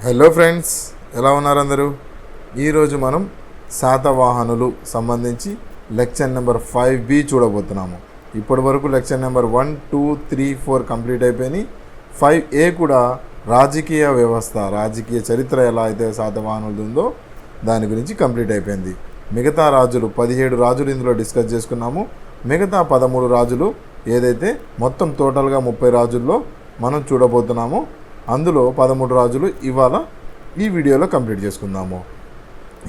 Hello friends, ఎలా ఉన్నారు అందరూ? ఈరోజు మనం శాతవాహనులు సంబంధించి లెక్చర్ నెంబర్ 5B చూడబోతున్నాము. ఇప్పటి వరకు లెక్చర్ నెంబర్ 1, 2, 3, 4 కంప్లీట్ అయిపోయినాయి. 5A కూడా రాజకీయ వ్యవస్థ, రాజకీయ చరిత్ర ఎలా అయితే శాతవాహనులు ఉందో దాని గురించి కంప్లీట్ అయిపోయింది. మిగతా రాజులు 17 రాజులు ఇందులో డిస్కస్ చేసుకున్నాము. మిగతా 13 రాజులు ఏదైతే మొత్తం టోటల్గా 30 రాజుల్లో మనం చూడబోతున్నామో అందులో 13 రాజులు ఇవాళ ఈ వీడియోలో కంప్లీట్ చేసుకుందాము.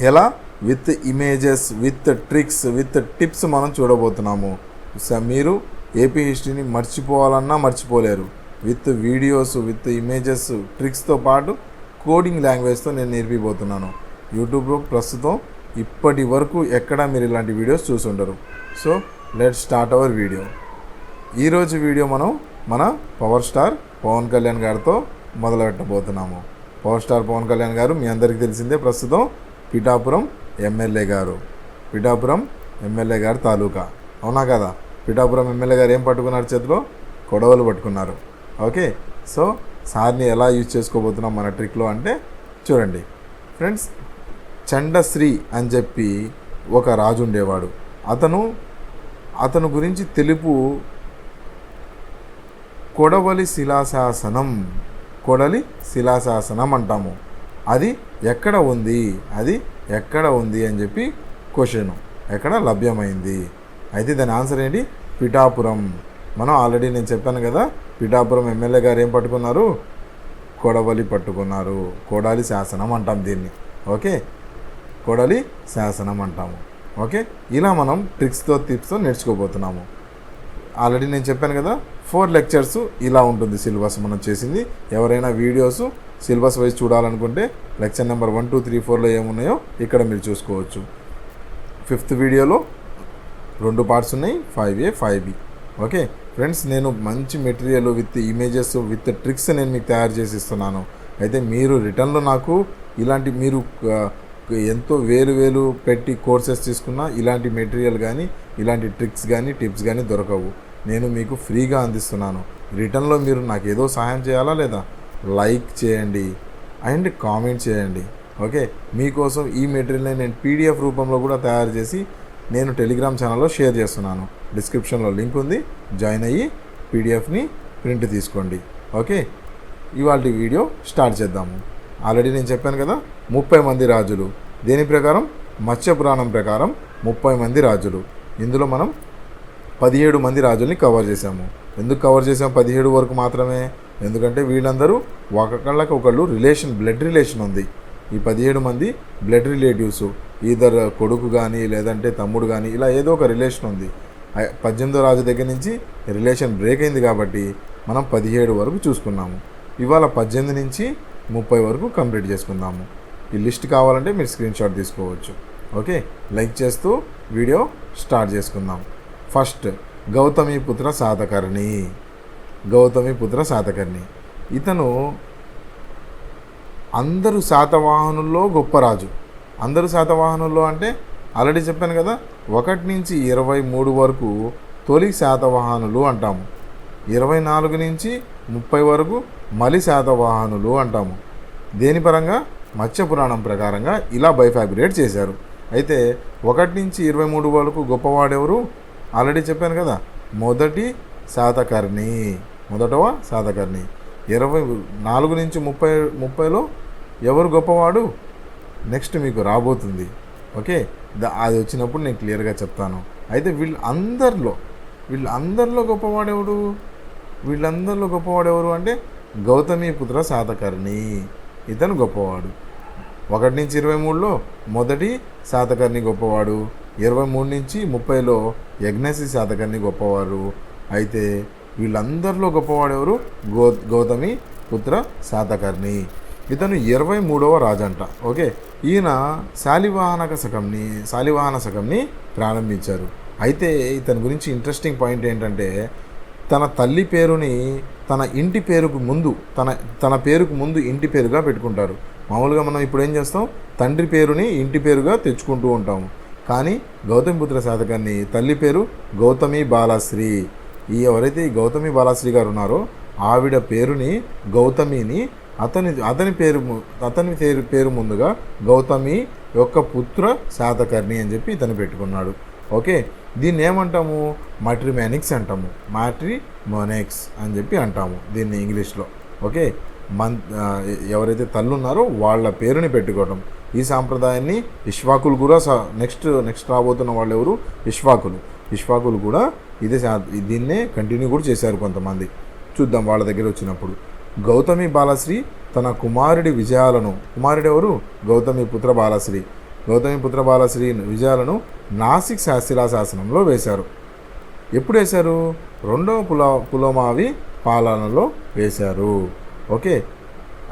ఎలా? With images, with tricks, with tips మనం చూడబోతున్నాము. మీరు ఏపీ హిస్టరీని మర్చిపోవాలన్నా మర్చిపోలేరు. విత్ వీడియోస్, విత్ ఇమేజెస్, ట్రిక్స్తో పాటు కోడింగ్ లాంగ్వేజ్తో నేను నేర్పిపోతున్నాను. యూట్యూబ్లో ప్రస్తుతం ఇప్పటి వరకు ఎక్కడా మీరు ఇలాంటి వీడియోస్ చూసుండరు. So let's start our video. ఈరోజు వీడియో మనం మన పవర్ స్టార్ పవన్ కళ్యాణ్ గారితో మొదలు పెట్టబోతున్నాము. పవర్ స్టార్ పవన్ కళ్యాణ్ గారు మీ అందరికీ తెలిసిందే, ప్రస్తుతం పిఠాపురం ఎమ్మెల్యే గారు. పిఠాపురం ఎమ్మెల్యే గారు తాలూకా, అవునా కదా? పిఠాపురం ఎమ్మెల్యే గారు ఏం పట్టుకున్నారు? చేతిలో కొడవలు పట్టుకున్నారు. ఓకే, సో సార్ని ఎలా యూజ్ చేసుకోబోతున్నాం మన ట్రిక్లో అంటే చూడండి ఫ్రెండ్స్. చండశ్రీ అని చెప్పి ఒక రాజు ఉండేవాడు. అతను గురించి తెలుపు కొడవలి శిలాశాసనం అంటాము. అది ఎక్కడ ఉంది అని చెప్పి క్వశ్చన్, ఎక్కడ లభ్యమైంది? అయితే దాని ఆన్సర్ ఏంటి? పిఠాపురం. మనం ఆల్రెడీ నేను చెప్పాను కదా, పిఠాపురం ఎమ్మెల్యే గారు ఏం పట్టుకున్నారు? కొడవలి పట్టుకున్నారు. కొడాలి శాసనం అంటాం దీన్ని. ఓకే, కొడలి శాసనం అంటాము. ఓకే, ఇలా మనం ట్రిక్స్తో టిప్స్తో నేర్చుకోబోతున్నాము. ఆల్రెడీ నేను చెప్పాను కదా, 4 లెక్చర్స్ ఇలా ఉంటుంది సిలబస్ మనం చేసింది. ఎవరైనా వీడియోస్ సిలబస్ వైజ్ చూడాలనుకుంటే లెక్చర్ నెంబర్ 1, 2, 3, 4లో ఏమున్నాయో ఇక్కడ మీరు చూసుకోవచ్చు. 5th వీడియోలో 2 పార్ట్స్ ఉన్నాయి, 5A, 5B. ఓకే ఫ్రెండ్స్, నేను మంచి material with images, with tricks నేను మీకు తయారు చేసి ఇస్తున్నాను. అయితే మీరు రిటర్న్లో నాకు ఇలాంటి మీరు ఎంతో వేలు పెట్టి కోర్సెస్ తీసుకున్నా ఇలాంటి మెటీరియల్ కానీ, ఇలాంటి ట్రిక్స్ కానీ, టిప్స్ కానీ దొరకవు. నేను మీకు ఫ్రీగా అందిస్తున్నాను. రిటర్న్లో మీరు నాకు ఏదో సహాయం చేయాలా లేదా? లైక్ చేయండి అండ్ కామెంట్ చేయండి. ఓకే, మీకోసం ఈ మెటీరియల్ని నేను PDF రూపంలో కూడా తయారు చేసి నేను టెలిగ్రామ్ ఛానల్లో షేర్ చేస్తున్నాను. డిస్క్రిప్షన్లో లింక్ ఉంది, జాయిన్ అయ్యి PDFని ప్రింట్ తీసుకోండి. ఓకే, ఇవాళ వీడియో స్టార్ట్ చేద్దాము. ఆల్రెడీ నేను చెప్పాను కదా, 30 మంది రాజులు. దేని ప్రకారం? మత్స్య పురాణం ప్రకారం 30 మంది రాజులు. ఇందులో మనం 17 మంది రాజుల్ని కవర్ చేసాము. ఎందుకు కవర్ చేసాము 17 వరకు మాత్రమే? ఎందుకంటే వీళ్ళందరూ ఒకళ్ళకొకళ్ళు బ్లడ్ రిలేషన్ ఉంది. ఈ 17 మంది బ్లడ్ రిలేటివ్స్, ఈధర్ కొడుకు కానీ లేదంటే తమ్ముడు కానీ, ఇలా ఏదో ఒక రిలేషన్ ఉంది. 18వ రాజు దగ్గర నుంచి రిలేషన్ బ్రేక్ అయింది కాబట్టి మనం 17 వరకు చూసుకున్నాము. ఇవాళ 18 నుంచి 30 వరకు కంప్లీట్ చేసుకుందాము. ఈ లిస్ట్ కావాలంటే మీరు స్క్రీన్షాట్ తీసుకోవచ్చు. ఓకే, లైక్ చేస్తూ వీడియో స్టార్ట్ చేసుకుందాం. ఫస్ట్ గౌతమిపుత్ర శాతకర్ణి. ఇతను అందరూ శాతవాహనుల్లో గొప్ప రాజు. అందరూ శాతవాహనుల్లో అంటే ఆల్రెడీ చెప్పాను కదా, 1 నుంచి 23 వరకు తొలి శాతవాహనులు అంటాము. 24 నుంచి 30 వరకు మలి శాతవాహనులు అంటాము. దేని పరంగా? మత్స్య పురాణం ప్రకారంగా ఇలా బైఫాబ్రికేట్ చేశారు. అయితే 1 నుంచి 23 వరకు గొప్పవాడెవరు? ఆల్రెడీ చెప్పాను కదా, మొదటవ శాతకర్ణి. 24 నుంచి 30లో ఎవరు గొప్పవాడు? నెక్స్ట్ మీకు రాబోతుంది. ఓకే, అది వచ్చినప్పుడు నేను క్లియర్గా చెప్తాను. అయితే వీళ్ళందరిలో గొప్పవాడెవరు అంటే గౌతమిపుత్ర శాతకర్ణి. ఇతను గొప్పవాడు. 1 నుంచి 23లో మొదటి శాతకర్ణి గొప్పవాడు. 23 నుంచి 30లో యజ్ఞసి శాతకర్ణి గొప్పవారు. అయితే వీళ్ళందరిలో గొప్పవాడెవరు? గౌతమిపుత్ర శాతకర్ణి. ఇతను 23వ రాజంట. ఓకే, ఈయన శాలివాహన శకంని ప్రారంభించారు. అయితే ఇతని గురించి ఇంట్రెస్టింగ్ పాయింట్ ఏంటంటే, తన తల్లి పేరుని తన ఇంటి పేరుకు ముందు తన పేరుకు ముందు ఇంటి పేరుగా పెట్టుకుంటారు. మామూలుగా మనం ఇప్పుడు ఏం చేస్తాం? తండ్రి పేరుని ఇంటి పేరుగా తెచ్చుకుంటూ ఉంటాము. కానీ గౌతమిపుత్ర శాతకర్ణి తల్లి పేరు గౌతమి బాలశ్రీ. ఎవరైతే ఈ గౌతమి బాలశ్రీ గారు ఉన్నారో ఆవిడ పేరుని గౌతమిని అతని పేరు ముందుగా గౌతమి యొక్క పుత్ర శాతకర్ణి అని చెప్పి ఇతను పెట్టుకున్నాడు. ఓకే, దీన్ని ఏమంటాము? మాట్రిమానిక్స్ అంటాము. మాట్రిమోనిక్స్ అని చెప్పి అంటాము దీన్ని ఇంగ్లీష్లో. ఓకే, ఎవరైతే తల్లు ఉన్నారో వాళ్ళ పేరుని పెట్టుకోవటం. ఈ సాంప్రదాయాన్ని ఇష్వాకులు కూడా నెక్స్ట్ రాబోతున్న వాళ్ళు ఎవరు? ఇష్వాకులు కూడా దీన్నే కంటిన్యూ కూడా చేశారు కొంతమంది. చూద్దాం వాళ్ళ దగ్గర వచ్చినప్పుడు. గౌతమి బాలశ్రీ తన కుమారుడి విజయాలను, కుమారుడు ఎవరు? గౌతమి పుత్ర బాలశ్రీ విజయాలను నాసిక్ శిలాశాసనంలో వేశారు. ఎప్పుడు వేశారు? రెండవ పులోమావి పాలనలో వేశారు. ఓకే,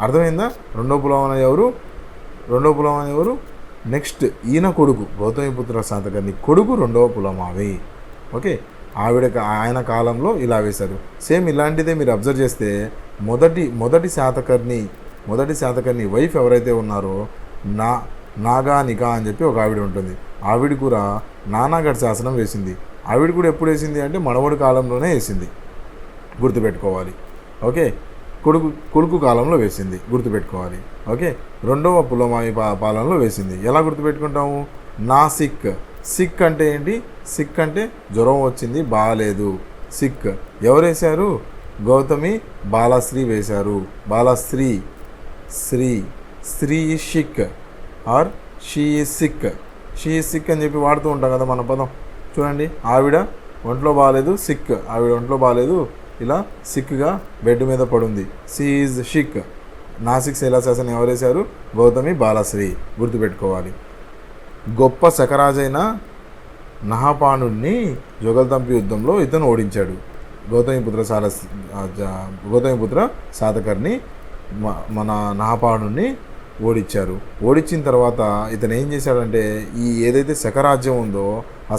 అర్థమైందా? రెండవ పులోమావి ఎవరు? నెక్స్ట్ ఈయన కొడుకు గౌతమిపుత్ర శాతకర్ణి కొడుకు రెండవ పులోమావి. ఓకే, ఆయన కాలంలో ఇలా వేశారు. సేమ్ ఇలాంటిదే మీరు అబ్జర్వ్ చేస్తే మొదటి శాతకర్ణి వైఫ్ ఎవరైతే ఉన్నారో నాగానిక అని చెప్పి ఒక ఆవిడ ఉంటుంది. ఆవిడ కూడా నానాగఢ్ శాసనం వేసింది. ఆవిడ కూడా ఎప్పుడు వేసింది అంటే మనవడి కాలంలోనే వేసింది, గుర్తుపెట్టుకోవాలి. ఓకే, కొడుకు కాలంలో వేసింది, గుర్తుపెట్టుకోవాలి. ఓకే, రెండవ పులోమావి పాలనలో వేసింది. ఎలా గుర్తుపెట్టుకుంటాము? సిక్ అంటే ఏంటి? సిక్ అంటే జ్వరం వచ్చింది, బాగాలేదు. సిక్ ఎవరు వేశారు? గౌతమి బాలశ్రీ వేశారు. బాలశ్రీ స్త్రీ is sick or she is sick అని చెప్పి వాడుతూ ఉంటాం కదా మన పదం. చూడండి, ఆవిడ ఒంట్లో బాగాలేదు, ఇలా సిక్గా బెడ్ మీద పడుంది. She is sick. నాసిక్ శిలాశాసనం ఎవరు వేశారు? గౌతమి బాలశ్రీ, గుర్తుపెట్టుకోవాలి. గొప్ప శకరాజైన నహపాణుడిని జోగల్తంపి యుద్ధంలో ఇతను ఓడించాడు. గౌతమిపుత్ర శాతకర్ణి మన నహపాణుడిని ఓడించిన తర్వాత ఇతను ఏం చేశాడంటే, ఈ ఏదైతే శకరాజ్యం ఉందో ఆ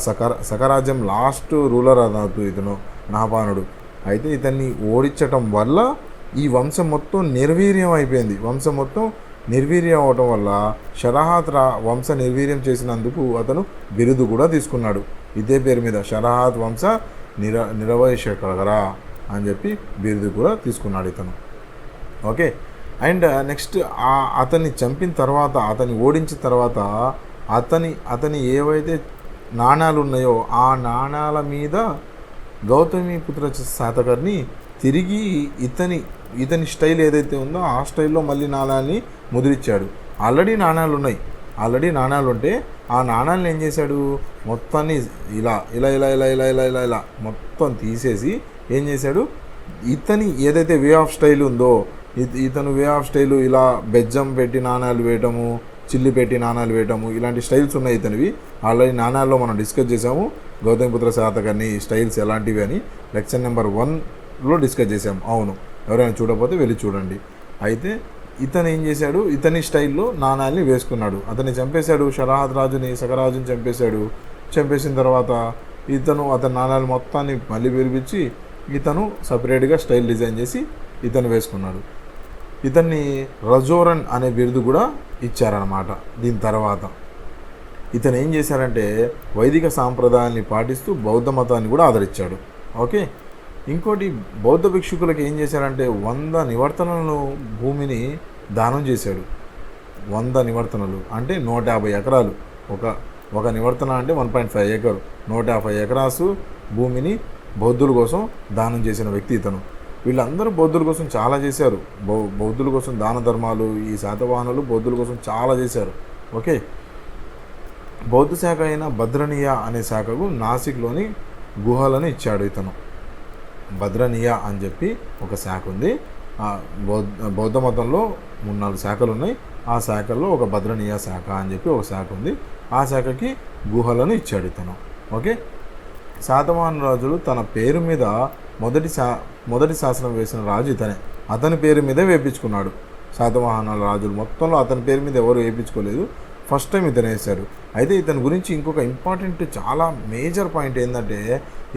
శకరాజ్యం లాస్ట్ రూలర్ అన్నట్టు ఇతను నహపాణుడు. అయితే ఇతన్ని ఓడించటం వల్ల ఈ వంశం మొత్తం నిర్వీర్యం అయిపోయింది. నిర్వీర్యం అవటం వల్ల షరహాత్ వంశ నిర్వీర్యం చేసినందుకు అతను బిరుదు కూడా తీసుకున్నాడు. ఇదే పేరు మీద షరహాత్ వంశ నిరవైషకరా అని చెప్పి బిరుదు కూడా తీసుకున్నాడు ఇతను. ఓకే, అండ్ నెక్స్ట్ అతన్ని చంపిన తర్వాత, అతన్ని ఓడించిన తర్వాత అతని ఏవైతే నాణాలు ఉన్నాయో ఆ నాణాల మీద గౌతమిపుత్ర శాతకర్ణి తిరిగి ఇతని స్టైల్ ఏదైతే ఉందో ఆ స్టైల్లో మళ్ళీ నాణాలని ముద్రించాడు. ఆల్రెడీ నాణాలు ఉంటే ఆ నాణాలను ఏం చేశాడు? మొత్తాన్ని ఇలా మొత్తం తీసేసి ఏం చేశాడు? ఇతని ఏదైతే వే ఆఫ్ స్టైల్ ఉందో ఇతను వే ఆఫ్ స్టైలు ఇలా బెజ్జం పెట్టి నాణాలు వేయటము, చిల్లి పెట్టి నాణాలు వేయటము, ఇలాంటి స్టైల్స్ ఉన్నాయి ఇతనివి. ఆల్రెడీ నాణాల్లో మనం డిస్కస్ చేసాము గౌతమిపుత్ర శాతకర్ణి స్టైల్స్ ఎలాంటివి అని లెక్చర్ నెంబర్ 1లో డిస్కస్ చేసాము. అవును, ఎవరైనా చూడకపోతే వెళ్ళి చూడండి. అయితే ఇతను ఏం చేశాడు? ఇతని స్టైల్లో నాణాలని వేసుకున్నాడు. అతన్ని చంపేశాడు, శకరాజుని చంపేసిన తర్వాత అతని నాణాలు మొత్తాన్ని మళ్ళీ పిలిపించి ఇతను సపరేట్గా స్టైల్ డిజైన్ చేసి ఇతను వేసుకున్నాడు. ఇతన్ని రజోరన్ అనే బిరుదు కూడా ఇచ్చారన్నమాట. దీని తర్వాత ఇతను ఏం చేశారంటే వైదిక సాంప్రదాయాన్ని పాటిస్తూ బౌద్ధ మతాన్ని కూడా ఆదరించాడు. ఓకే, ఇంకోటి బౌద్ధ భిక్షుకులకు ఏం చేశారంటే 100 నివర్తనలను భూమిని దానం చేశాడు. 100 నివర్తనలు అంటే 150 ఎకరాలు. ఒక నివర్తన అంటే 1.5 ఏకర్, 150 ఎకరాసు భూమిని బౌద్ధుల కోసం దానం చేసిన వ్యక్తి ఇతను. వీళ్ళందరూ బౌద్ధుల కోసం చాలా చేశారు. బౌద్ధుల కోసం దాన ధర్మాలు, ఈ శాతవాహనులు బౌద్ధుల కోసం చాలా చేశారు. ఓకే, బౌద్ధ శాఖ అయిన భద్రనీయ అనే శాఖకు నాసిక్లోని గుహలను ఇచ్చాడు ఇతను. భద్రనీయ అని చెప్పి ఒక శాఖ ఉంది. బౌద్ధ మతంలో 3-4 శాఖలు ఉన్నాయి. ఆ శాఖల్లో ఒక భద్రనీయ శాఖ అని చెప్పి ఒక శాఖ ఉంది. ఆ శాఖకి గుహలను ఇచ్చాడు ఇతను. ఓకే, శాతవాహన రాజులు తన పేరు మీద మొదటి శాసనం వేసిన రాజు ఇతనే. అతని పేరు మీదే వేయించుకున్నాడు. శాతవాహనాల రాజులు మొత్తంలో అతని పేరు మీద ఎవరు వేయించుకోలేదు, ఫస్ట్ టైం ఇతను వేశారు. అయితే ఇతని గురించి ఇంకొక ఇంపార్టెంట్ చాలా మేజర్ పాయింట్ ఏంటంటే,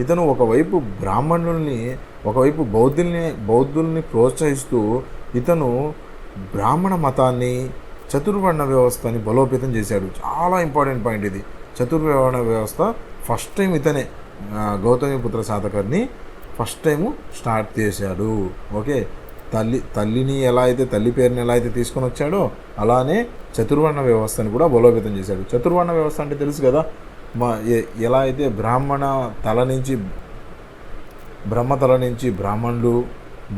ఇతను ఒకవైపు బ్రాహ్మణుల్ని, ఒకవైపు బౌద్ధుల్ని ప్రోత్సహిస్తూ ఇతను బ్రాహ్మణ మతాన్ని, చతుర్వర్ణ వ్యవస్థని బలోపేతం చేశాడు. చాలా ఇంపార్టెంట్ పాయింట్ ఇది. చతుర్వర్ణ వ్యవస్థ ఫస్ట్ టైం ఇతనే, Gautamiputra Satakarni first time start చేశాడు. ఓకే, తల్లిని ఎలా అయితే, తల్లి పేరుని ఎలా అయితే తీసుకొని వచ్చాడో అలానే చతుర్వర్ణ వ్యవస్థను కూడా బలోపేతం చేశాడు. చతుర్వర్ణ వ్యవస్థ అంటే తెలుసు కదా, ఎలా అయితే బ్రహ్మ తల నుంచి బ్రాహ్మణులు,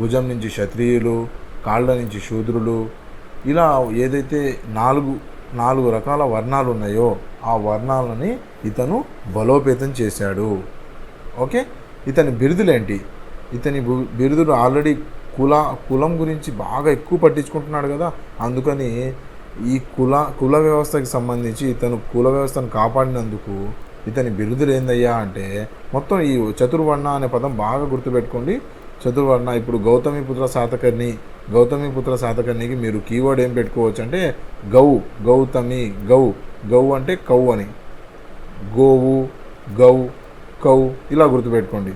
భుజం నుంచి క్షత్రియులు, కాళ్ళ నుంచి శూద్రులు, ఇలా ఏదైతే నాలుగు రకాల వర్ణాలు ఉన్నాయో ఆ వర్ణాలని ఇతను బలోపేతం చేశాడు. ఓకే, ఇతని బిరుదులేంటి? ఇతని బిరుదులు ఆల్రెడీ కులం గురించి బాగా ఎక్కువ పట్టించుకుంటున్నాడు కదా, అందుకని ఈ కుల వ్యవస్థకి సంబంధించి ఇతను కుల వ్యవస్థను కాపాడినందుకు ఇతని బిరుదులు ఏందయ్యా అంటే, మొత్తం ఈ చతుర్వర్ణ అనే పదం బాగా గుర్తుపెట్టుకోండి. చతుర్వర్ణ, ఇప్పుడు గౌతమిపుత్ర శాతకర్ణికి మీరు కీవర్డ్ ఏం పెట్టుకోవచ్చు అంటే గౌతమి, గౌ అంటే కౌ అని, గోవు, కౌ ఇలా గుర్తుపెట్టుకోండి.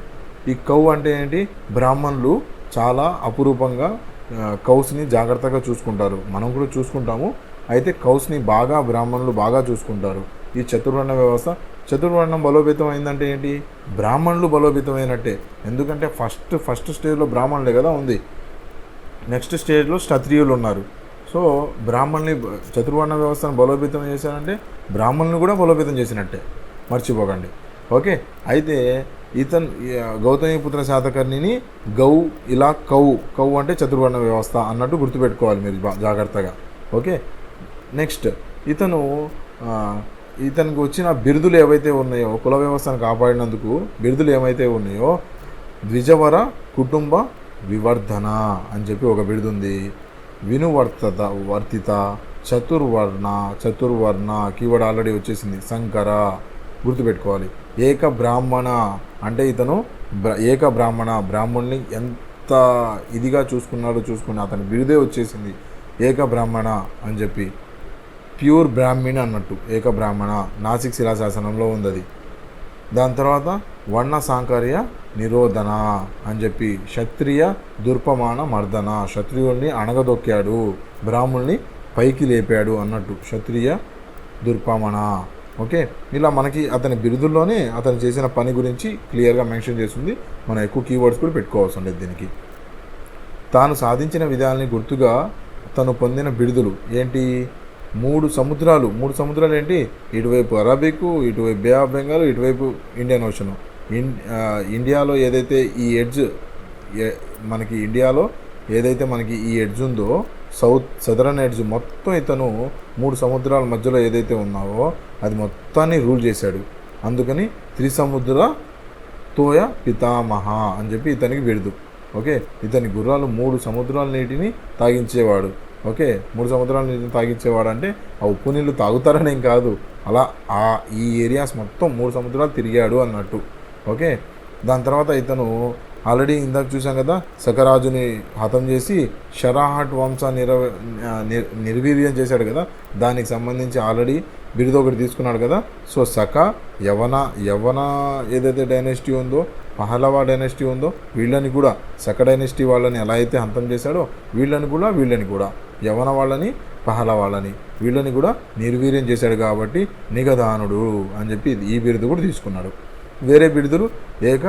ఈ కౌ అంటే ఏంటి? బ్రాహ్మణులు చాలా అపురూపంగా కౌస్ని జాగ్రత్తగా చూసుకుంటారు, మనం కూడా చూసుకుంటాము. అయితే కౌస్ని బ్రాహ్మణులు బాగా చూసుకుంటారు. ఈ చతుర్వర్ణం బలోపేతం అయిందంటే ఏంటి? బ్రాహ్మణులు బలోపేతమైనట్టే. ఎందుకంటే ఫస్ట్ స్టేజ్లో బ్రాహ్మణులే కదా ఉంది, నెక్స్ట్ స్టేజ్లో క్షత్రియులు ఉన్నారు. సో చతుర్వర్ణ వ్యవస్థను బలోపేతం చేశారంటే బ్రాహ్మణులను కూడా బలోపేతం చేసినట్టే, మర్చిపోకండి. ఓకే, అయితే ఇతను గౌతమిపుత్ర శాతకర్ణిని ఇలా కౌ అంటే చతుర్వర్ణ వ్యవస్థ అన్నట్టు గుర్తుపెట్టుకోవాలి మీరు జాగ్రత్తగా. ఓకే, నెక్స్ట్ ఇతనికి వచ్చిన బిరుదులు ఏవైతే ఉన్నాయో, కుల వ్యవస్థను కాపాడినందుకు బిరుదులు ఏమైతే ఉన్నాయో, ద్విజవర కుటుంబ వివర్ధన అని చెప్పి ఒక బిరుదు ఉంది. వర్తిత చతుర్వర్ణ కీవర్డ్ ఆల్రెడీ వచ్చేసింది. శంకర గుర్తుపెట్టుకోవాలి. ఏక బ్రాహ్మణ అంటే ఇతను బ్రాహ్మణుల్ని ఎంత ఇదిగా చూసుకుని అతని బిరుదే వచ్చేసింది ఏక బ్రాహ్మణ అని చెప్పి. ప్యూర్ బ్రాహ్మణ అన్నట్టు ఏక బ్రాహ్మణ, నాసిక్ శిలాశాసనంలో ఉంది అది. దాని తర్వాత వర్ణ సాంకర్య నిరోధన అని చెప్పి క్షత్రియ దుర్పమాన మర్దన, క్షత్రియుల్ని అణగదొక్కాడు, బ్రాహ్మణుల్ని పైకి లేపాడు అన్నట్టు క్షత్రియ దుర్పమన. ఓకే, ఇలా మనకి అతని బిరుదుల్లోనే అతను చేసిన పని గురించి క్లియర్గా మెన్షన్ చేస్తుంది. మనం ఎక్కువ కీవర్డ్స్ కూడా పెట్టుకోవాల్సి ఉండేది దీనికి. తాను సాధించిన విధానాన్ని గుర్తుగా తను పొందిన బిరుదులు ఏంటి? మూడు సముద్రాలు ఏంటి? ఇటువైపు అరబిక్, ఇటువైపు బే ఆఫ్ బెంగాల్, ఇటువైపు ఇండియన్ ఓషన్. ఇండియాలో ఏదైతే ఈ ఎడ్జ్ ఉందో, సదరన్ ఎడ్జ్ మొత్తం ఇతను 3 సముద్రాల మధ్యలో ఏదైతే ఉన్నావో అది మొత్తాన్ని రూల్ చేశాడు. అందుకని త్రిసముద్ర తోయ పితామహ అని చెప్పి ఇతనికి బిరుదు. ఓకే, ఇతని గుర్రాలు 3 సముద్రాల నీటిని తాగించేవాడు. ఓకే, 3 సముద్రాల నీటిని తాగించేవాడు అంటే ఆ ఉప్పు నీళ్ళు తాగుతారని ఏం కాదు, అలా ఈ ఏరియాస్ మొత్తం 3 సముద్రాలు తిరిగాడు అన్నట్టు. ఓకే, దాని తర్వాత ఇతను ఆల్రెడీ ఇందాక చూసాం కదా, శకరాజుని హతం చేసి షరాహట్ వంశ నిర్వీర్యం చేశాడు కదా, దానికి సంబంధించి ఆల్రెడీ బిరుదు ఒకటి తీసుకున్నాడు కదా. సో యవన ఏదైతే డైనెస్టీ ఉందో, పహలవా డైనెస్టీ ఉందో, వీళ్ళని కూడా శక డైనెస్టీ వాళ్ళని ఎలా అయితే హంతం చేశాడో వీళ్ళని కూడా యవన వాళ్ళని, పహల వాళ్ళని, వీళ్ళని కూడా నిర్వీర్యం చేశాడు కాబట్టి నిగదానుడు అని చెప్పి ఈ బిరుదు కూడా తీసుకున్నాడు. వేరే బిరుదులు ఏక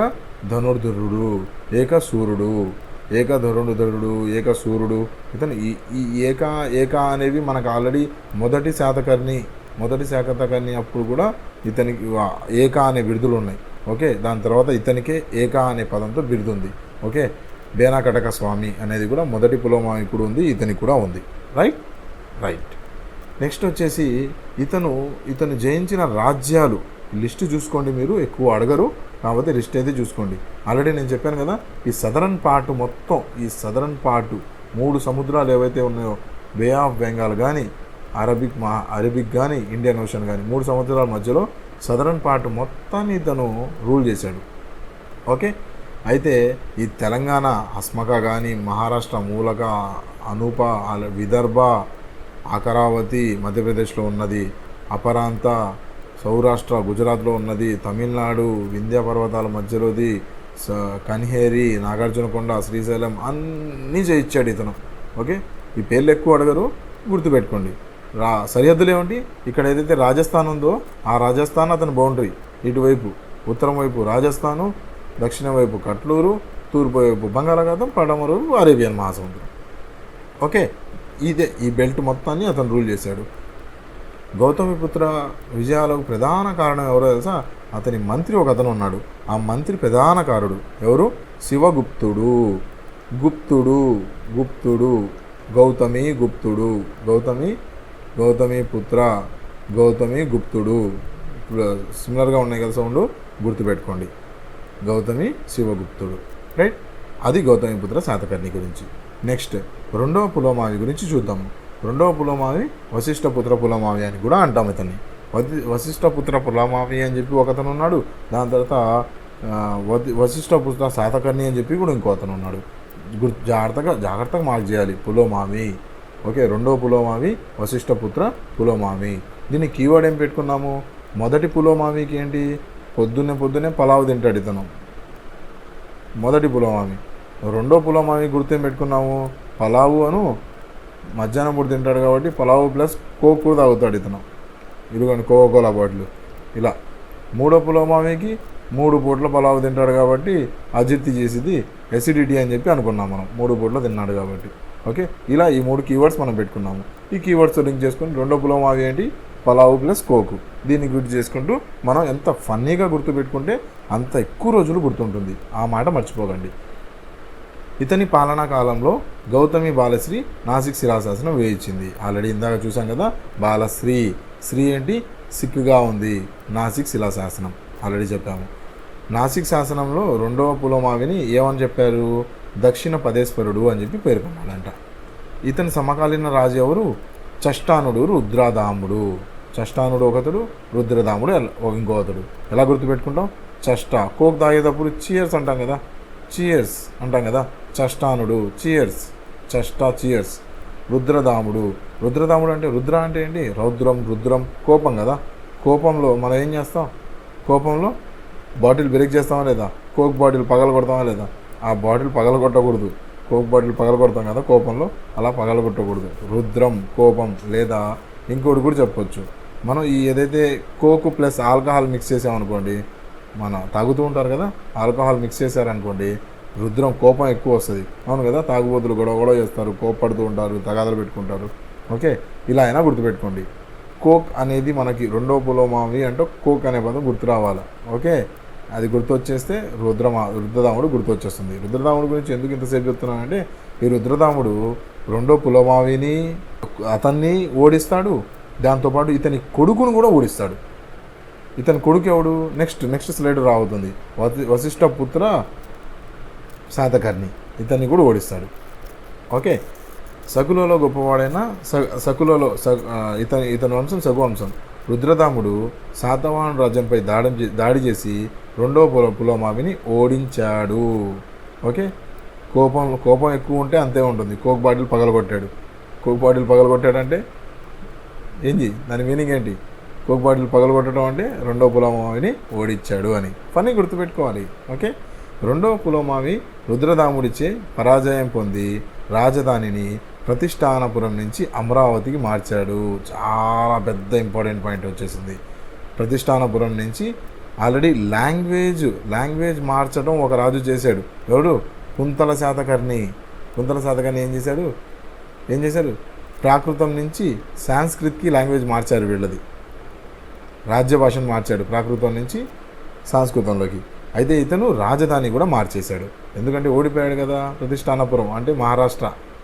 ధనుర్ధరుడు, ఏక సూర్యుడు, ఏక ధనుర్ధరుడు, ఏక సూర్యుడు. ఇతను ఈ ఏక అనేవి మనకు ఆల్రెడీ మొదటి శాతకర్ణి అప్పుడు కూడా ఇతనికి ఏక అనే బిరుదులు ఉన్నాయి. ఓకే, దాని తర్వాత ఇతనికే ఏక అనే పదంతో బిరుదు ఉంది. ఓకే, బేనాకటక స్వామి అనేది కూడా మొదటి పులోమావికుడు ఉంది, ఇతనికి కూడా ఉంది. రైట్. నెక్స్ట్ వచ్చేసి ఇతను జయించిన రాజ్యాలు లిస్టు చూసుకోండి. మీరు ఎక్కువ అడగరు కాబట్టి లిస్ట్ అయితే చూసుకోండి. ఆల్రెడీ నేను చెప్పాను కదా, ఈ సదరన్ పార్ట్ 3 సముద్రాలు ఏవైతే ఉన్నాయో, బే ఆఫ్ బెంగాల్ కానీ, అరబిక్ కానీ, ఇండియన్ ఓషన్ కానీ, 3 సముద్రాల మధ్యలో సదరన్ పార్ట్ మొత్తాన్ని ఇతను రూల్ చేశాడు. ఓకే, అయితే ఈ తెలంగాణ హస్మక కానీ, మహారాష్ట్ర మూలక, అనూప, విదర్భ, అకరావతి మధ్యప్రదేశ్లో ఉన్నది, అపరాంత సౌరాష్ట్ర గుజరాత్లో ఉన్నది, తమిళనాడు వింధ్య పర్వతాల మధ్యలోది, కన్హేరి, నాగార్జునకొండ, శ్రీశైలం అన్నీ చేయించాడు ఇతను. ఓకే, ఈ పేర్లు ఎక్కువ అడగరు, గుర్తుపెట్టుకోండి. సరిహద్దులు ఏమిటి? ఇక్కడ ఏదైతే రాజస్థాన్ ఉందో ఆ రాజస్థాన్ అతని బౌండరీ. ఇటువైపు ఉత్తరం వైపు రాజస్థాను, దక్షిణ వైపు కట్లూరు, తూర్పు వైపు బంగాళాఖాతం, పడమర వైపు అరేబియన్ మహాసముద్రం. ఓకే, ఈ బెల్ట్ మొత్తాన్ని అతను రూల్ చేశాడు. గౌతమిపుత్ర విజయాలకు ప్రధాన కారణం ఎవరో తెలుసా? అతని మంత్రి ఒక అతను ఉన్నాడు. ఆ మంత్రి ప్రధాన కారుడు ఎవరు? శివగుప్తుడు. గుప్తుడు గౌతమి గుప్తుడు. గౌతమి పుత్ర గౌతమి గుప్తుడు. సిమిలర్గా ఉన్నాయి కదా సౌండ్, గుర్తుపెట్టుకోండి. గౌతమి శివగుప్తుడు, రైట్? అది గౌతమిపుత్ర శాతకర్ణి గురించి. నెక్స్ట్ రెండవ పులోమావి గురించి చూద్దాము. రెండవ పులోమావి వశిష్ఠపుత్ర పులోమావి అని కూడా అంటాం ఇతన్ని. వశిష్ఠపుత్ర పులోమావి అని చెప్పి ఒకతను ఉన్నాడు. దాని తర్వాత వశిష్ఠపుత్ర శాతకర్ణి అని చెప్పి కూడా ఇంకో అతను ఉన్నాడు. జాగ్రత్తగా మార్క్ చేయాలి. పులోమావి. ఓకే, రెండవ పులోమావి వశిష్ఠపుత్ర పులోమావి. దీన్ని కీవర్డ్ ఏం పెట్టుకున్నాము? మొదటి పులోమావికి ఏంటి? పొద్దున్నే పలావు తింటాడు ఇతను, మొదటి పులోమావి. రెండో పులోమావి గుర్తేం పెట్టుకున్నాము? పలావు అను మధ్యాహ్నం పూట తింటాడు కాబట్టి పలావు ప్లస్ కోక్ కూడా తాగుతాడు ఇతను. ఇదిగోండి కోకోకోలా బాటిల్. ఇలా మూడో పులోమావికి 3 పూట్ల పలావు తింటాడు కాబట్టి అజీర్తి చేసేది ఎసిడిటీ అని చెప్పి అనుకున్నాం మనం, 3 పూట్ల తిన్నాడు కాబట్టి. ఓకే, ఇలా ఈ 3 కీవర్డ్స్ మనం పెట్టుకున్నాము. ఈ కీవర్డ్స్ లింక్ చేసుకుని రెండో పులోమావి ఏంటి? Pulao plus Coke. దీన్ని గుర్తు చేసుకుంటూ మనం ఎంత ఫన్నీగా గుర్తుపెట్టుకుంటే అంత ఎక్కువ రోజులు గుర్తుంటుంది. ఆ మాట మర్చిపోకండి. ఇతని పాలనా కాలంలో గౌతమి బాలశ్రీ నాసిక్ శిలాశాసనం వేయించింది. ఆల్రెడీ ఇందాక చూసాం కదా, బాలశ్రీ. శ్రీ ఏంటి? సిక్కుగా ఉంది. నాసిక్ శిలాశాసనం ఆల్రెడీ చెప్పాము. నాసిక్ శాసనంలో రెండవ పులోమావిని ఏమని చెప్పారు? దక్షిణ పదేశ్వరుడు అని చెప్పి పేర్కొన్నాడంట. ఇతని సమకాలీన రాజు ఎవరు? చష్టానుడు రుద్రదాముడు. చష్టానుడు ఒకతడు, రుద్రదాముడు ఇంకో అతడు. ఎలా గుర్తుపెట్టుకుంటాం? చష్ట కోక్ తాగేటప్పుడు చీయర్స్ అంటాం కదా, చీయర్స్ అంటాం కదా. చష్టానుడు చీయర్స్, చీయర్స్. రుద్రదాముడు అంటే రుద్ర అంటే ఏంటి? రుద్రం కోపం కదా. కోపంలో మనం ఏం చేస్తాం? కోపంలో బాటిల్ బ్రేక్ చేస్తామా లేదా? కోక్ బాటిల్ పగలగొడతామా లేదా? ఆ బాటిల్ పగలగొట్టకూడదు. కోక్ బాటిల్ పగలగొడతాం కదా కోపంలో, అలా పగలగొట్టకూడదు. రుద్రం కోపం. లేదా ఇంకోటి కూడా చెప్పొచ్చు, మనం ఈ ఏదైతే కోక్ ప్లస్ ఆల్కహాల్ మిక్స్ చేసామనుకోండి, మన తాగుతూ ఉంటారు కదా, ఆల్కహాల్ మిక్స్ చేశారనుకోండి, రుద్రం కోపం ఎక్కువ వస్తుంది. అవును కదా, తాగుబోతులు గొడవ చేస్తారు, కోప్పడుతూ ఉంటారు, తగాదలు పెట్టుకుంటారు. ఓకే, ఇలా అయినా గుర్తుపెట్టుకోండి. కోక్ అనేది మనకి రెండో పులోమావి అంటే కోక్ అనే పదం గుర్తు రావాలి. ఓకే, అది గుర్తొచ్చేస్తే రుద్రదాముడు గుర్తొచ్చేస్తుంది. రుద్రదాముడు గురించి ఎందుకు ఇంతసేపు చెప్తున్నానంటే, ఈ రుద్రదాముడు రెండో పులోమావిని అతన్ని ఓడిస్తాడు, దాంతోపాటు ఇతని కొడుకును కూడా ఓడిస్తాడు. ఇతని కొడుకు ఎవడు? నెక్స్ట్ స్లైడ్ రావుతుంది. వశిష్ఠపుత్ర శాతకర్ణి. ఇతన్ని కూడా ఓడిస్తాడు. ఓకే, సకులలో గొప్పవాడైన సకులలో ఇతని వంశం సగువంశం. రుద్రదాముడు శాతవాహన రాజ్యంపై దాడి చేసి రెండవ పులోమావిని ఓడించాడు. ఓకే, కోపం ఎక్కువ ఉంటే అంతే ఉంటుంది. కోక్ బాటిల్ పగలగొట్టాడంటే ఏంటి? దాని మీనింగ్ ఏంటి? కోక్ బాటిల్ పగలగొట్టడం అంటే రెండవ పులోమావిని ఓడించాడు అని. ఫన్నీ గుర్తుపెట్టుకోవాలి. ఓకే, రెండవ పులోమావి రుద్రదాముడిచే పరాజయం పొంది రాజధానిని ప్రతిష్టానపురం నుంచి అమరావతికి మార్చాడు. చాలా పెద్ద ఇంపార్టెంట్ పాయింట్ వచ్చేసింది. ప్రతిష్టానపురం నుంచి ఆల్రెడీ లాంగ్వేజ్ మార్చడం ఒక రాజు చేశాడు. ఎవడు? కుంతల శాతకర్ణి ఏం చేశాడు? ప్రాకృతం నుంచి సాంస్క్రిట్కి లాంగ్వేజ్ మార్చారు. వీళ్ళది రాజ్య భాషను మార్చాడు, ప్రాకృతం నుంచి సంస్కృతంలోకి. అయితే ఇతను రాజధాని కూడా మార్చేశాడు. ఎందుకంటే ఓడిపోయాడు కదా. ప్రతిష్టానపురం అంటే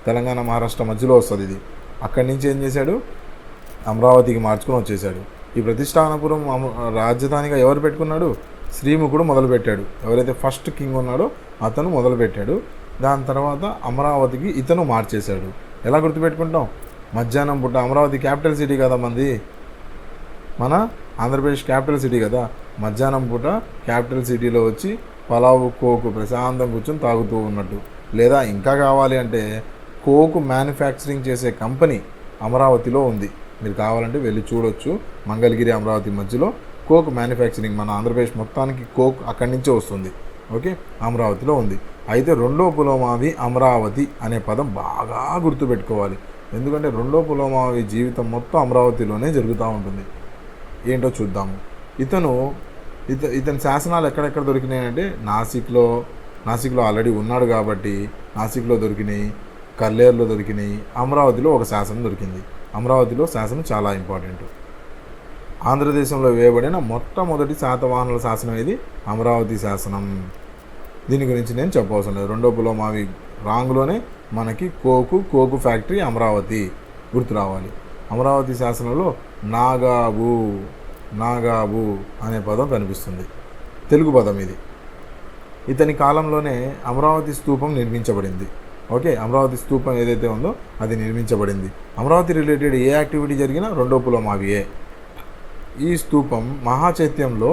తెలంగాణ మహారాష్ట్ర మధ్యలో వస్తుంది ఇది. అక్కడి నుంచి ఏం చేశాడు? అమరావతికి మార్చుకొని వచ్చేసాడు. ఈ ప్రతిష్టానపురం రాజధానిగా ఎవరు పెట్టుకున్నాడు? శ్రీముఖుడు మొదలుపెట్టాడు. ఎవరైతే ఫస్ట్ కింగ్ ఉన్నాడో అతను మొదలుపెట్టాడు. దాని తర్వాత అమరావతికి ఇతను మార్చేశాడు. ఎలా గుర్తుపెట్టుకుంటాం? మధ్యాహ్నం పూట అమరావతి క్యాపిటల్ సిటీ కదా మంది, మన ఆంధ్రప్రదేశ్ క్యాపిటల్ సిటీ కదా. మధ్యాహ్నం పూట క్యాపిటల్ సిటీలో వచ్చి పలావు కోకు ప్రశాంతం కూర్చొని తాగుతూ ఉన్నట్టు. లేదా ఇంకా కావాలి అంటే కోకు మ్యానుఫ్యాక్చరింగ్ చేసే కంపెనీ అమరావతిలో ఉంది. మీరు కావాలంటే వెళ్ళి చూడొచ్చు. మంగళగిరి అమరావతి మధ్యలో కోక్ మ్యానుఫ్యాక్చరింగ్, మన ఆంధ్రప్రదేశ్ మొత్తానికి కోక్ అక్కడి నుంచే వస్తుంది. ఓకే, అమరావతిలో ఉంది. అయితే రెండో పులోమావి అమరావతి అనే పదం బాగా గుర్తుపెట్టుకోవాలి. ఎందుకంటే రెండో పులోమావి జీవితం మొత్తం అమరావతిలోనే జరుగుతూ ఉంటుంది. ఏంటో చూద్దాము. ఇతని శాసనాలు ఎక్కడెక్కడ దొరికినాయంటే నాసిక్లో, నాసిక్లో ఆల్రెడీ ఉన్నాడు కాబట్టి నాసిక్లో దొరికినాయి, కల్లేరులో దొరికినాయి, అమరావతిలో ఒక శాసనం దొరికింది. అమరావతిలో శాసనం చాలా ఇంపార్టెంట్. ఆంధ్రదేశంలో వేయబడిన మొట్టమొదటి శాతవాహనుల శాసనం ఇది అమరావతి శాసనం. దీని గురించి నేను చెప్పవలసిన లేదు. రెండో పులోమావి రాంగ్లోనే మనకి కోకు ఫ్యాక్టరీ అమరావతి గుర్తు రావాలి. అమరావతి శాసనంలో నాగాబు అనే పదం కనిపిస్తుంది, తెలుగు పదం ఇది. ఇతని కాలంలోనే అమరావతి స్తూపం నిర్మించబడింది. ఓకే, అమరావతి స్తూపం ఏదైతే ఉందో అది నిర్మించబడింది. అమరావతి రిలేటెడ్ ఏ యాక్టివిటీ జరిగినా రెండో పులోమావియే. ఈ స్తూపం మహాచైత్యంలో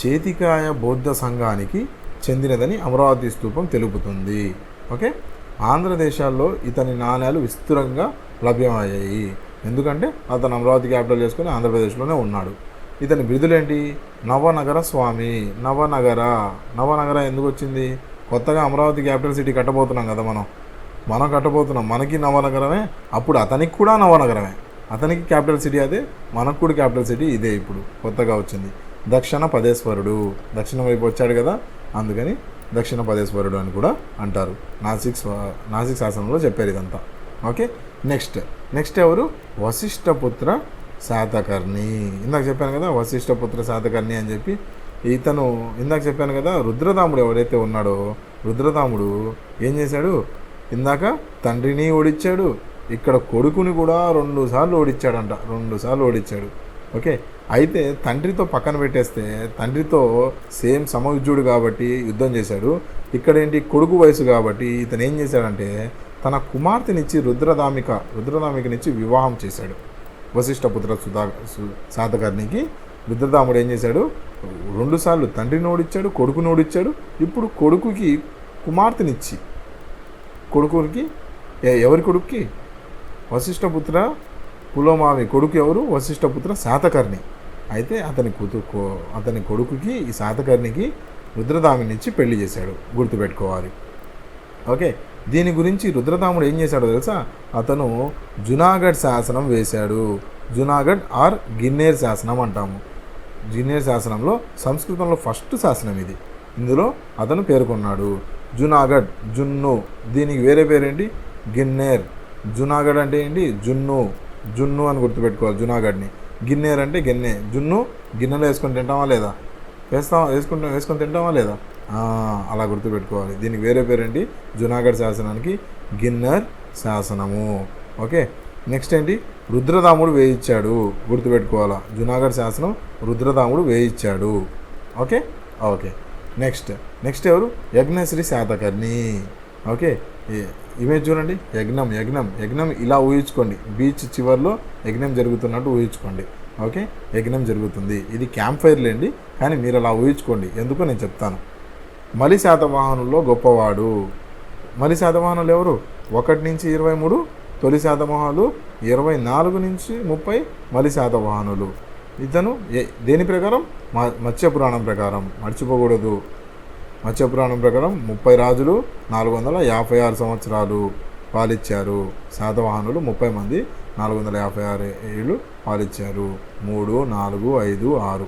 చేతికాయ బౌద్ధ సంఘానికి చెందినదని అమరావతి స్తూపం తెలుపుతుంది. ఓకే, ఆంధ్రదేశాల్లో ఇతని నాణ్యాలు విస్తృతంగా లభ్యమయ్యాయి. ఎందుకంటే అతను అమరావతి క్యాపిటల్ చేసుకుని ఆంధ్రప్రదేశ్లోనే ఉన్నాడు. ఇతని బిరుదులేంటి? నవనగర స్వామి. నవనగర ఎందుకు వచ్చింది? కొత్తగా అమరావతి క్యాపిటల్ సిటీ కట్టబోతున్నాం కదా, మనం కట్టబోతున్నాం. మనకి నవనగరమే, అప్పుడు అతనికి కూడా నవనగరమే. అతనికి క్యాపిటల్ సిటీ అదే, మనకు కూడా క్యాపిటల్ సిటీ ఇదే ఇప్పుడు కొత్తగా వచ్చింది. దక్షిణ పదేశ్వరుడు, దక్షిణం వైపు వచ్చాడు కదా, అందుకని దక్షిణ పదేశ్వరుడు అని కూడా అంటారు. నాసిక్ శాసనంలో చెప్పారు ఇదంతా. ఓకే, నెక్స్ట్ ఎవరు? వశిష్ఠపుత్ర శాతకర్ణి. ఇందాక చెప్పాను కదా వశిష్ఠపుత్ర శాతకర్ణి అని చెప్పి. ఇతను ఇందాక చెప్పాను కదా, రుద్రదాముడు ఎవరైతే ఉన్నాడో, రుద్రదాముడు ఏం చేశాడు? ఇందాక తండ్రిని ఓడించాడు, ఇక్కడ కొడుకుని కూడా 2 సార్లు ఓడించాడంట. 2 సార్లు ఓడించాడు. ఓకే, అయితే తండ్రితో పక్కన పెట్టేస్తే తండ్రితో సేమ్ సమయుజ్యుడు కాబట్టి యుద్ధం చేశాడు. ఇక్కడేంటి కొడుకు వయసు కాబట్టి ఇతను ఏం చేశాడంటే తన కుమార్తెనిచ్చి రుద్రదామికనిచ్చి వివాహం చేశాడు. వశిష్ఠపుత్ర శాతకర్ణికి రుద్రదాముడు ఏం చేశాడు? 2 సార్లు తండ్రిని ఓడించాడు, కొడుకుని ఓడించాడు. ఇప్పుడు కొడుకుకి కుమార్తెనిచ్చి, ఎవరి కొడుక్కి? వశిష్ఠపుత్ర పులోమావి కొడుకు ఎవరు? వశిష్ఠపుత్ర శాతకర్ణి. అయితే అతని కొడుకుకి ఈ శాతకర్ణికి రుద్రదామునిచ్చి పెళ్లి చేశాడు, గుర్తుపెట్టుకోవాలి. ఓకే, దీని గురించి రుద్రదాముడు ఏం చేశాడో తెలుసా? అతను జునాగఢ్ శాసనం వేశాడు. జునాగఢ్ ఆర్ గిన్నేర్ శాసనం అంటాము. గిన్నేర్ శాసనంలో సంస్కృతంలో ఫస్ట్ శాసనం ఇది. ఇందులో అతను పేర్కొన్నాడు జునాగఢ్, జున్ను. దీనికి వేరే పేరేంటి? గిన్నేర్. జునాగఢ్ అంటే ఏంటి? జున్ను అని గుర్తుపెట్టుకోవాలి జునాగఢ్ని. గిన్నేర్ అంటే గిన్నె. జున్ను గిన్నెలో వేసుకొని తింటామా లేదా? వేసుకొని తింటామా లేదా? అలా గుర్తుపెట్టుకోవాలి. దీనికి వేరే పేరేంటి? జునాగఢ్ శాసనానికి గిన్నెర్ శాసనము. ఓకే, నెక్స్ట్ ఏంటి? రుద్రదాముడు వేయించాడు, గుర్తుపెట్టుకోవాలా. జునాగఢ్ శాసనం రుద్రదాముడు వేయించాడు. ఓకే, నెక్స్ట్ ఎవరు? యజ్ఞశ్రీ శాతకర్ణి. ఓకే, ఇమేజ్ చూడండి. యజ్ఞం ఇలా ఊహించుకోండి. బీచ్ చివరిలో యజ్ఞం జరుగుతున్నట్టు ఊహించుకోండి. ఓకే, యజ్ఞం జరుగుతుంది. ఇది క్యాంప్ ఫైర్ లేండి, కానీ మీరు అలా ఊహించుకోండి. ఎందుకో నేను చెప్తాను. మలి శాతవాహనుల్లో గొప్పవాడు. మలి శాతవాహనులు ఎవరు? 1 నుంచి 23 తొలి శాతవాహనులు, 24 నుంచి 30 మలి శాతవాహనులు. ఇతను దేని ప్రకారం? మత్స్యపురాణం ప్రకారం, మర్చిపోకూడదు. మత్స్యపురాణం ప్రకారం 30 రాజులు 456 సంవత్సరాలు పాలించారు. శాతవాహనులు 30 మంది 456 ఏళ్ళు పాలించారు. 3, 4, 5, 6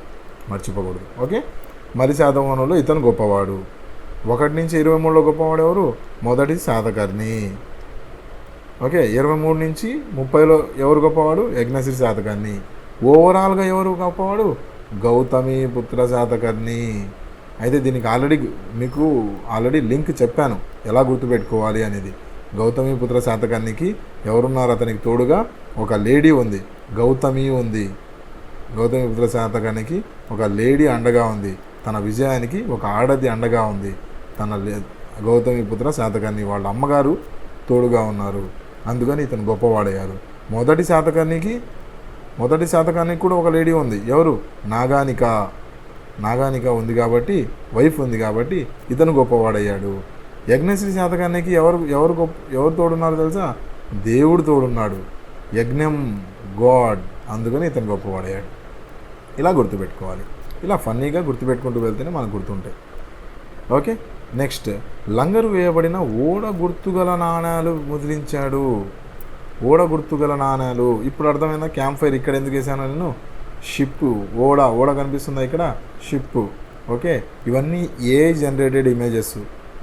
మర్చిపోకూడదు. ఓకే, మరి శాతవాహనులు ఇతను గొప్పవాడు. 1 నుంచి 23లో గొప్పవాడు ఎవరు? మొదటి శాతకర్ణి. ఓకే, 23 నుంచి 30లో ఎవరు గొప్పవాడు? యజ్ఞశ్రీ శాతకర్ణి. ఓవరాల్గా ఎవరు గొప్పవాడు? గౌతమి పుత్ర శాతకర్ణి. అయితే దీనికి మీకు ఆల్రెడీ లింక్ చెప్పాను ఎలా గుర్తుపెట్టుకోవాలి అనేది. గౌతమి పుత్ర శాతకర్ణికి ఎవరున్నారు? అతనికి తోడుగా ఒక లేడీ ఉంది, గౌతమి ఉంది. గౌతమి పుత్ర శాతకర్ణికి ఒక లేడీ అండగా ఉంది. తన విజయానికి ఒక ఆడది అండగా ఉంది. గౌతమి పుత్ర శాతకర్ణి వాళ్ళ అమ్మగారు తోడుగా ఉన్నారు. అందుకని ఇతను గొప్పవాడయ్యారు. మొదటి శాతకర్ణికి కూడా ఒక లేడీ ఉంది. ఎవరు? నాగానిక ఉంది కాబట్టి, వైఫ్ ఉంది కాబట్టి ఇతను గొప్పవాడయ్యాడు. యజ్ఞశ్రీ శాతకర్ణికి ఎవరు తోడున్నారు తెలుసా? దేవుడు తోడున్నాడు. యజ్ఞం గాడ్, అందుకని ఇతను గొప్పవాడయ్యాడు. ఇలా గుర్తుపెట్టుకోవాలి. ఇలా ఫన్నీగా గుర్తుపెట్టుకుంటూ వెళ్తేనే మనకు గుర్తుంటాయి. ఓకే, నెక్స్ట్ లంగరు వేయబడిన ఓడ గుర్తుగల నాణ్యాలు ముద్రించాడు. ఓడ గుర్తుగల నాణ్యాలు ఇప్పుడు అర్థమైందా? క్యాంప్ ఫైర్ ఇక్కడ ఎందుకు వేసాను నేను? షిప్, ఓడ కనిపిస్తుందా ఇక్కడ? షిప్. ఓకే, ఇవన్నీ ఏఐ జనరేటెడ్ ఇమేజెస్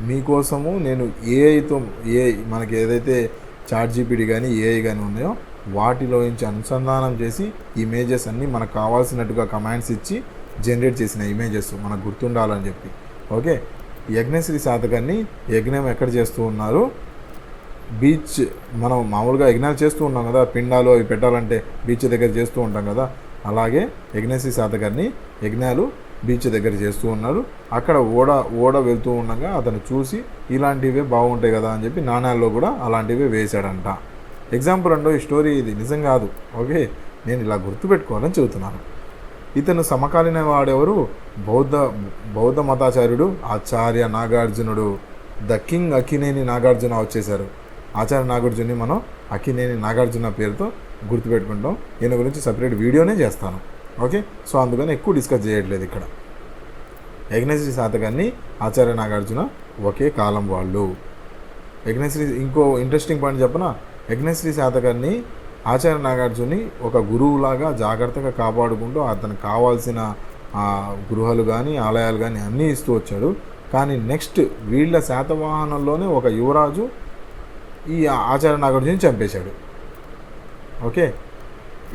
మీకోసము. నేను ఏఐతో మనకి ఏదైతే చాట్‌జీపీటీ కానీ ఏఐ కానీ ఉన్నాయో వాటిలో నుంచి అనుసంధానం చేసి ఇమేజెస్ అన్నీ మనకు కావాల్సినట్టుగా కమాండ్స్ ఇచ్చి జనరేట్ చేసిన ఇమేజెస్ మనకు గుర్తుండాలని చెప్పి. ఓకే, యజ్ఞశ్రీ శాతకర్ణి యజ్ఞం ఎక్కడ చేస్తూ ఉన్నారు? బీచ్. మనం మామూలుగా యజ్ఞాలు చేస్తూ ఉన్నాం కదా, పిండాలు అవి పెట్టాలంటే బీచ్ దగ్గర చేస్తూ ఉంటాం కదా, అలాగే యజ్ఞశ్రీ శాతకర్ణి యజ్ఞాలు బీచ్ దగ్గర చేస్తూ ఉన్నారు. అక్కడ ఓడ వెళ్తూ ఉండగా అతను చూసి ఇలాంటివే బాగుంటాయి కదా అని చెప్పి నాణ్యాల్లో కూడా అలాంటివే వేశాడంట. ఎగ్జాంపుల్ అంటూ ఈ స్టోరీ ఇది నిజం కాదు. ఓకే, నేను ఇలా గుర్తుపెట్టుకోవాలని చెబుతున్నాను. ఇతను సమకాలీన వాడెవరు? బౌద్ధ మతాచార్యుడు ఆచార్య నాగార్జునుడు. ద కింగ్ అక్కినేని నాగార్జున వచ్చేశారు. ఆచార్య నాగార్జున్ని మనం అక్కినేని నాగార్జున పేరుతో గుర్తుపెట్టుకుంటాం. ఈయన గురించి సపరేట్ వీడియోనే చేస్తాను. ఓకే, సో అందుకని ఎక్కువ డిస్కస్ చేయట్లేదు ఇక్కడ. యజ్ఞశ్రీ శాతకర్ణి ఆచార్య నాగార్జున ఒకే కాలం వాళ్ళు. యజ్ఞశ్రీ ఇంకో ఇంట్రెస్టింగ్ పాయింట్ చెప్పనా? యజ్ఞశ్రీ శాతకర్ణి ఆచార్య నాగార్జుని ఒక గురువులాగా జాగ్రత్తగా కాపాడుకుంటూ అతనికి కావాల్సిన గృహాలు కానీ ఆలయాలు కానీ అన్నీ ఇస్తూ వచ్చాడు. కానీ నెక్స్ట్ వీళ్ళ శాతవాహనంలోనే ఒక యువరాజు ఈ ఆచార్య నాగార్జుని చంపేశాడు. ఓకే,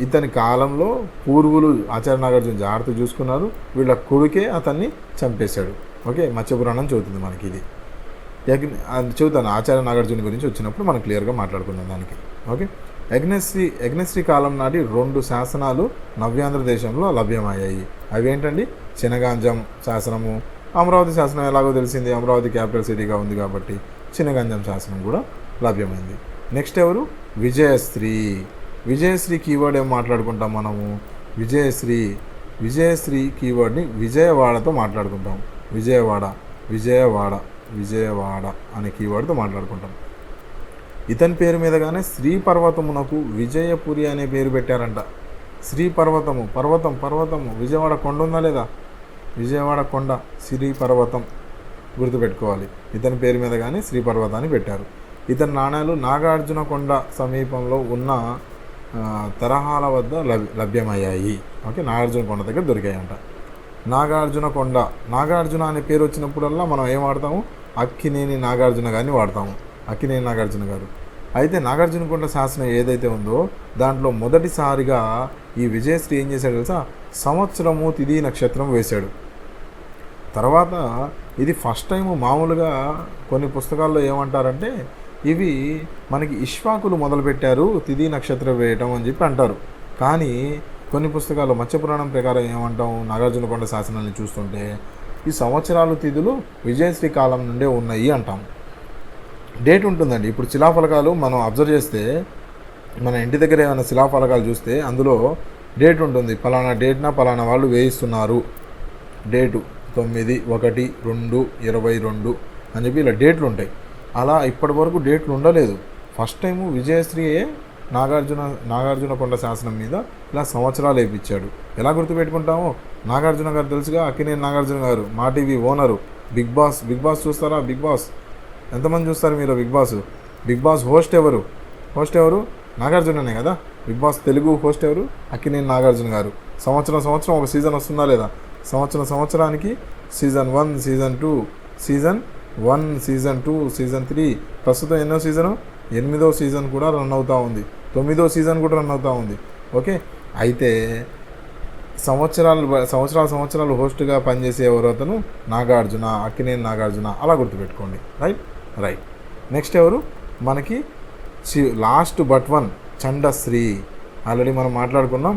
ఇతని కాలంలో పూర్వులు ఆచార్య నాగార్జున జాగ్రత్త చూసుకున్నారు, వీళ్ళ కొడుకే అతన్ని చంపేశాడు. ఓకే, మత్స్యపురాణం చెబుతుంది మనకి ఇది. చెబుతాను ఆచార్య నాగార్జున గురించి వచ్చినప్పుడు మనం క్లియర్గా మాట్లాడుకుందాం దానికి. ఓకే, యజ్ఞశ్రీ కాలం నాటి 2 శాసనాలు నవ్యాంధ్ర దేశంలో లభ్యమయ్యాయి. అవి ఏంటండి? చినగాంజం శాసనము. అమరావతి శాసనం ఎలాగో తెలిసింది, అమరావతి క్యాపిటల్ సిటీగా ఉంది కాబట్టి చినగంజం శాసనం కూడా లభ్యమైంది. నెక్స్ట్ ఎవరు? విజయశ్రీ కీవర్డ్ ఏం మాట్లాడుకుంటాం మనము? విజయశ్రీ కీవర్డ్ని విజయవాడతో మాట్లాడుకుంటాం. విజయవాడ అనే కీవర్డ్తో మాట్లాడుకుంటాం. ఇతని పేరు మీదగానే శ్రీ పర్వతమునకు విజయపురి అనే పేరు పెట్టారంట. శ్రీ పర్వతము విజయవాడ కొండ ఉందా లేదా? విజయవాడ కొండ, శ్రీ పర్వతం గుర్తుపెట్టుకోవాలి. ఇతని పేరు మీద కానీ శ్రీ పర్వతాన్ని పెట్టారు. ఇతని నాణ్యాలు నాగార్జున కొండ సమీపంలో ఉన్న తరహాల వద్ద లభ్యమయ్యాయి. ఓకే, నాగార్జున కొండ దగ్గర దొరికాయంట. నాగార్జున అనే పేరు వచ్చినప్పుడల్లా మనం ఏం వాడతాము? అక్కినేని నాగార్జున గారిని వాడతాము. అక్కినేని నాగార్జున గారు. అయితే నాగార్జున కొండ శాసనం ఏదైతే ఉందో దాంట్లో మొదటిసారిగా ఈ విజయశ్రీ ఏం చేశాడు తెలుసా? సంవత్సరము తిథి నక్షత్రం వేశాడు. తర్వాత ఇది ఫస్ట్ టైము. మామూలుగా కొన్ని పుస్తకాల్లో ఏమంటారంటే ఇవి మనకి ఇష్వాకులు మొదలుపెట్టారు తిథి నక్షత్రం వేయటం అని చెప్పి అంటారు. కానీ కొన్ని పుస్తకాల్లో మత్స్యపురాణం ప్రకారం ఏమంటాం? నాగార్జున కొండ శాసనాన్ని చూస్తుంటే ఈ సంవత్సరాలు తిథులు విజయశ్రీ కాలం నుండే ఉన్నాయి అంటాం. డేట్ ఉంటుందండి. ఇప్పుడు శిలాఫలకాలు మనం అబ్జర్వ్ చేస్తే మన ఇంటి దగ్గర ఏమైనా శిలాఫలకాలు చూస్తే అందులో డేట్ ఉంటుంది. పలానా డేట్న పలానా వాళ్ళు వేయిస్తున్నారు, డేటు 9/1/2022 అని చెప్పి ఇలా డేట్లు ఉంటాయి. అలా ఇప్పటి వరకు డేట్లు ఉండలేదు. ఫస్ట్ టైము విజయశ్రీయే నాగార్జున కొండ శాసనం మీద ఇలా సంవత్సరాలు వేయించాడు. ఎలా గుర్తుపెట్టుకుంటాము? నాగార్జున గారు తెలుసుగా, అక్కినేని నాగార్జున గారు, మా టీవీ ఓనరు. బిగ్ బాస్ చూస్తారా? బిగ్ బాస్ ఎంతమంది చూస్తారు మీరు? బిగ్ బాస్ హోస్ట్ ఎవరు? నాగార్జుననే కదా. బిగ్ బాస్ తెలుగు హోస్ట్ ఎవరు? అక్కినేని నాగార్జున గారు. సంవత్సరం ఒక సీజన్ వస్తుందా లేదా? సంవత్సరానికి season 1, season 2, season 1, season 2, season 3. ప్రస్తుతం ఎన్నో సీజను? 8వ సీజన్ కూడా రన్ అవుతూ ఉంది. 9వ సీజన్ కూడా రన్ అవుతూ ఉంది. ఓకే, అయితే సంవత్సరాలు హోస్ట్గా పనిచేసే ఎవరు? అతను నాగార్జున, అక్కినేని నాగార్జున. అలా గుర్తుపెట్టుకోండి. రైట్. నెక్స్ట్ ఎవరు మనకి? Last but one Chandashri. Already మనం మాట్లాడుకున్నాం.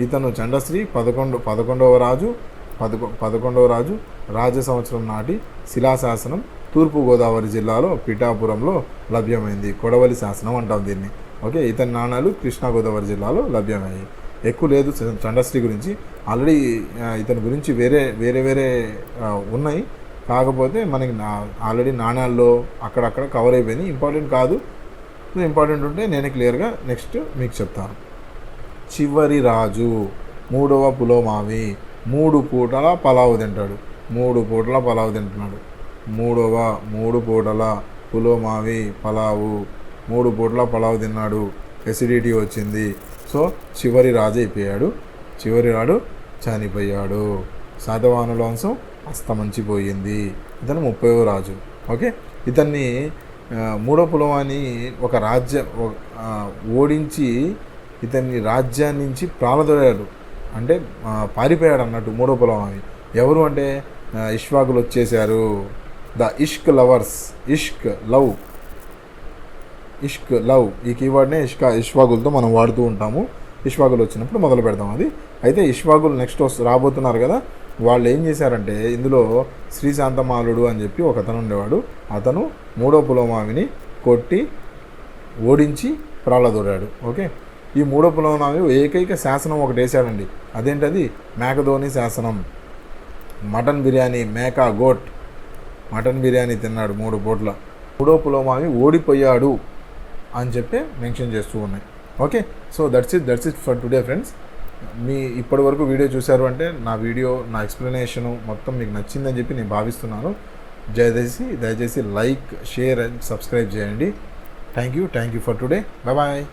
ఇతను చండశ్రీ 11వ రాజు రాజ సంవత్సరం నాటి శిలాశాసనం తూర్పుగోదావరి జిల్లాలో పిఠాపురంలో లభ్యమైంది. కొడవలి శాసనం అంటాం దీన్ని. ఓకే, ఇతని నాణాలు కృష్ణా గోదావరి జిల్లాలో లభ్యమయ్యాయి. ఎక్కువ లేదు చండశ్రీ గురించి. ఆల్రెడీ ఇతని గురించి వేరే ఉన్నాయి. కాకపోతే మనకి ఆల్రెడీ నాణ్యాల్లో అక్కడక్కడ కవర్ అయిపోయింది. ఇంపార్టెంట్ కాదు. ఇంపార్టెంట్ ఉంటే నేను క్లియర్గా నెక్స్ట్ మీకు చెప్తాను. చివరి రాజు 3వ పులోమావి 3 పూటల పలావు తింటాడు. 3 పూటల పలావు తింటున్నాడు. 3 పూటల పులోమావి పలావు 3 పూటల పలావు తిన్నాడు. ఎసిడిటీ వచ్చింది. సో చివరి రాజు అయిపోయాడు. చివరి రాడు చనిపోయాడు. శాతవాహనుల వంశం అస్తమంచిపోయింది. ఇతను 30వ రాజు. ఓకే, ఇతన్ని మూడో పులమాని ఒక ఓడించి ఇతన్ని రాజ్యాన్ని నుంచి ప్రాలదోడాడు, అంటే పారిపోయాడు అన్నట్టు మూడో పులమాని. ఎవరు అంటే ఇష్వాకులు వచ్చేసారు. The Ishq lovers, Ishq love ఈ కీవర్డ్నే ఇష్వాగులతో మనం వాడుతూ ఉంటాము. ఇష్వాగులు వచ్చినప్పుడు మొదలు పెడతాం అది. అయితే ఇష్వాగులు నెక్స్ట్ రాబోతున్నారు కదా, వాళ్ళు ఏం చేశారంటే ఇందులో శ్రీశాంతమాలుడు అని చెప్పి ఒక అతను ఉండేవాడు. అతను మూడో పులోమావిని కొట్టి ఓడించి ప్రాళదోడాడు. ఓకే, ఈ మూడో పులోమావి ఏకైక శాసనం ఒకటి వేశాడండి. అదేంటది? మేకధోని శాసనం. Mutton biryani, goat mutton biryani తిన్నాడు 3 పూట్ల. మూడో పులోమావి ఓడిపోయాడు అని చెప్పి మెన్షన్ చేస్తూ ఉన్నాయి. Okay, so that's it for today friends. ఇప్పటి వరకు వీడియో చూశారు అంటే నా ఎక్స్ప్లెనేషను మొత్తం మీకు నచ్చిందని చెప్పి నేను భావిస్తున్నాను. దయచేసి లైక్, షేర్ అండ్ సబ్స్క్రైబ్ చేయండి. Thank you for today. Bye.